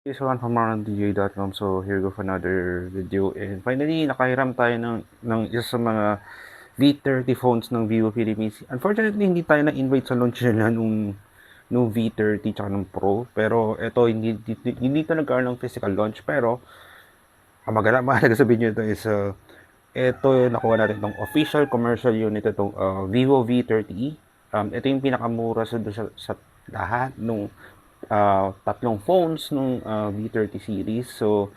This one from RonDJ.com. So here we go for another video, and finally nakahiram tayo ng isa sa mga V30 phones ng Vivo Philippines. Unfortunately, hindi tayo na-invite sa launch nila nung V30 tsaka ng Pro, pero ito hindi ito nagkaroon ng physical launch. Pero ang mahalaga sa video ito is ito nakuha natin itong official commercial unit, itong Vivo V30e. Ito yung pinakamura sa lahat nung tatlong phones nung V30 series. So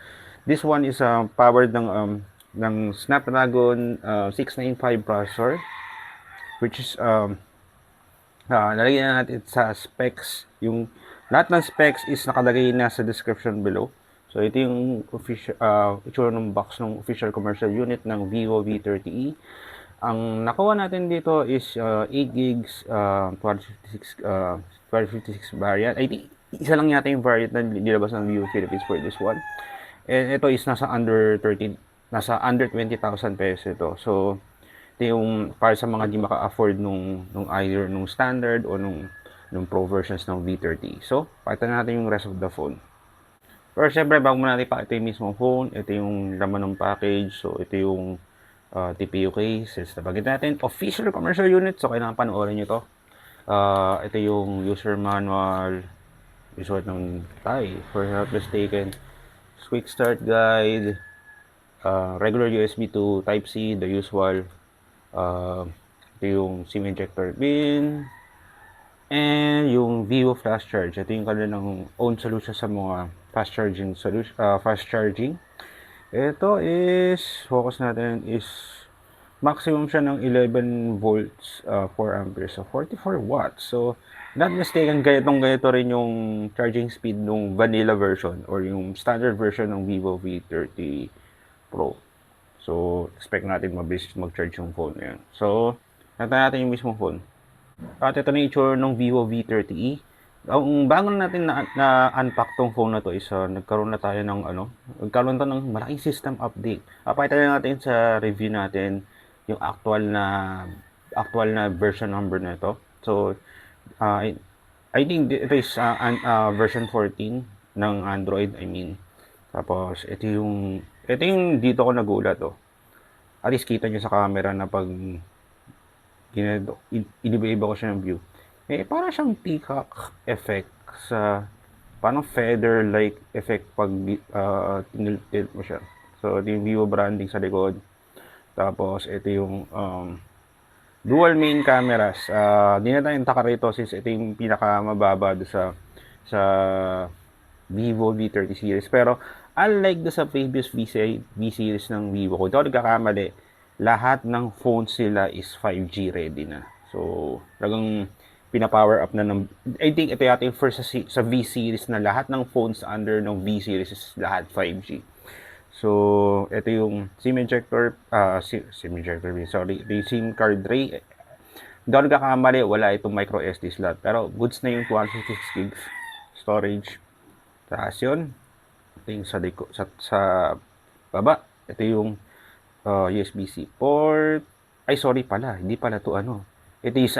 this one is powered ng Snapdragon 695 processor, which is nalagyan natin sa specs. Yung lahat ng specs is nakalagay na sa description below. So ito yung official itsura ng box ng official commercial unit ng Vivo V30e. Ang nakuha natin dito is 8 gigs 1256 variant. I think isa lang yata yung variant na nilabas ng Vivo Philippines for this one. And ito is nasa under 20,000 pesos ito. So ito yung para sa mga di maka-afford nung either nung standard o nung Pro versions ng V30. So pakita natin yung rest of the phone. Pero syempre, bago mo natin ipakita yung mismong phone, ito yung laman ng package. So ito yung TPU case. Nabagit natin official commercial unit, so kailangan panoorin nyo to. Ito yung user manual, isuot ng tie for help mistaken, quick start guide, regular USB to Type-C, the usual. Ito yung SIM ejector pin, and yung Vivo fast charge. Ito yung kanilang own solution sa mga fast charging solution, fast charging. Ito is, focus natin is maximum siya ng 11 volts, 4 amperes, so 44 watts. So, not mistaken, ganito rin yung charging speed ng vanilla version or yung standard version ng Vivo V30 Pro. So, expect natin mabilis mag-charge yung phone na yan. So, natin natin yung mismong phone. At ito na yung itsura ng Vivo V30e. Ang bago natin na-unpack tong phone na to is nagkaroon na tayo ng nagkaroon to ng malaking system update. Pakita na natin sa review natin yung actual na version number na ito. So I think ito is version 14 ng Android, I mean. Tapos ito yung dito ko nagulat At least kita nyo sa camera na pag iniba-iba ko siya ng view. Parang siyang peacock effect parang feather-like effect pag tilt mo siya. So, ito yung Vivo branding sa likod. Tapos, ito yung dual main cameras. Di na tayong taka rito since ito yung pinakamababa sa Vivo V30 series. Pero, unlike sa previous V series ng Vivo, kung ito nagkakamali, lahat ng phones sila is 5G ready na. So, talagang pina-power up na I think ito yata yung first sa V series na lahat ng phones under ng V series is lahat 5G. So, ito yung SIM ejector, sorry, the SIM card tray. Hindi ako nagkakamali, wala itong micro SD slot. Pero goods na yung 256 gigs storage. Tapos yun, ito yung sa baba. Ito yung USB-C port. Ay, sorry pala, hindi pala to Ito is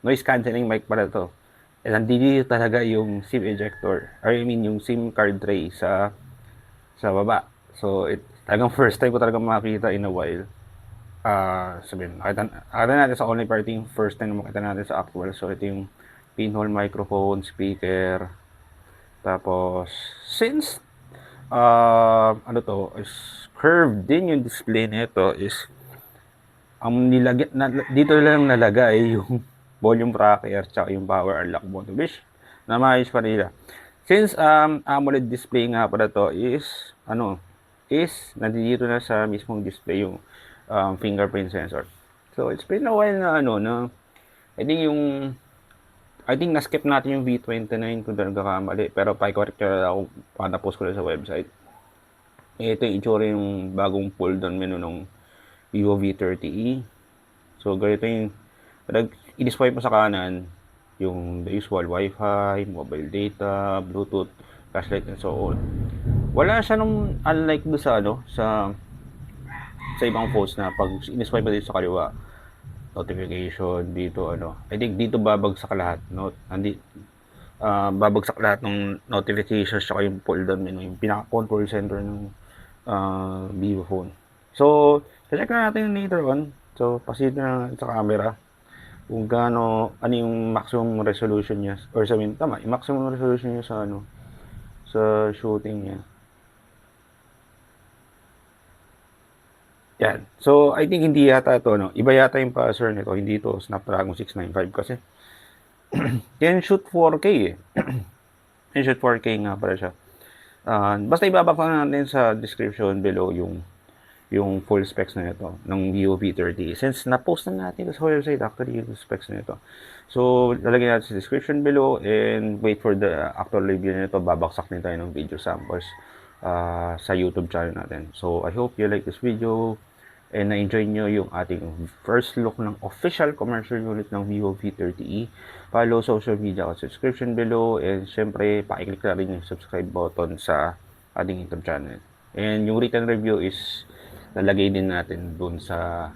noise cancelling mic pala to. Nandito talaga yung SIM ejector, or I mean yung SIM card tray sa baba. So talagang first time ko talaga makita in a while. Sabihin, nakita natin sa online party, first time na makita natin sa actual. So ito yung pinhole microphone, speaker. Tapos since is curved din yung display nito, is ang dito lang nalagay yung volume rocker tsaka yung power unlock button, which namayos pa nila. Since AMOLED display nga pala to is nandito na sa mismong display yung fingerprint sensor. So it's been a while na I think na-skip natin yung V29 kung talaga kamali, pero pa-correct ako pa-post ko na sa website. Ito yung itsura yung bagong pull down menu ng Vivo V30e. So, ganito yung i-swipe mo sa kanan yung the usual Wi-Fi, mobile data, Bluetooth, flashlight, and so on. Wala siya nung unlike do sa ibang phones na pag i-swipe mo dito sa kaliwa, notification dito I think dito babagsak lahat, babagsak lahat ng notifications tsaka yung pull down menu, yung pinaka-control center ng Vivo phone. So, check na natin later on. So, pasid na sa camera kung gaano, ano yung maximum resolution niya, or sabihin, tama, yung maximum resolution niya sa ano, sa shooting niya. Yan. So, I think hindi yata ito, no? Iba yata yung processor nito, hindi ito Snapdragon 695 kasi can shoot 4K eh. Can shoot 4K nga pala siya. Basta ibababa natin sa description below yung full specs na ito ng Vivo V30. Since na-post na natin ito sa website actually yung specs na ito. So, lalagyan natin sa description below and wait for the actual review nito. Babaksak din tayo ng video samples sa YouTube channel natin. So, I hope you like this video and na-enjoy nyo yung ating first look ng official commercial unit ng Vivo V30e. Follow social media at subscription below and syempre, pakiclick na rin yung subscribe button sa ating YouTube channel. And yung written review is lalagay din natin dun sa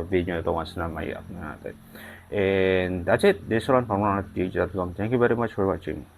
video na ito once na may up na natin. And that's it. This is Ron from RonaldDJ.com. Thank you very much for watching.